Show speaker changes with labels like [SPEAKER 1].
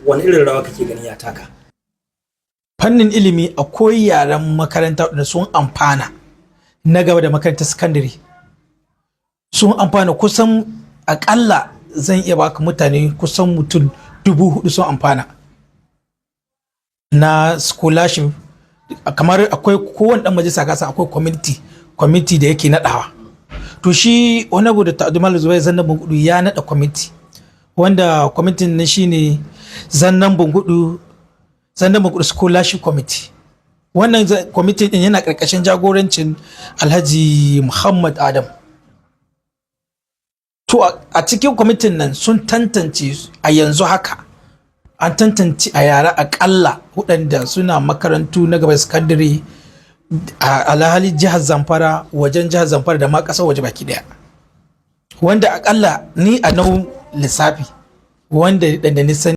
[SPEAKER 1] wani irin rawa kake gani ya taka?
[SPEAKER 2] Fannin ilimi akwai yaran makaranta da sun amfana na gaba da makarantar sakandare sun amfana kusan akalla zan iya baka mutane kusan mutum 4,000 sun amfana na scholarship. Kamar akwai kowane dan majalisa kasa akwai committee da yake nadawa, to shi wani abu da ta'addumal zubai zannan bungudu ya nada committee wanda committee na shine zannan bungudu scholarship committee. Wannan committee din yana karkashin jagorancin Alhaji Muhammad Adam. To a cikin committee nan sun tantance a yanzu haka an tantance a yara akalla waɗanda suna makarantu na gaba sakandare a alhali jihar Zamfara, wajen jihar Zamfara da ma ƙasar waje baki daya, wanda akalla ni a nau lissafi wanda da ni sani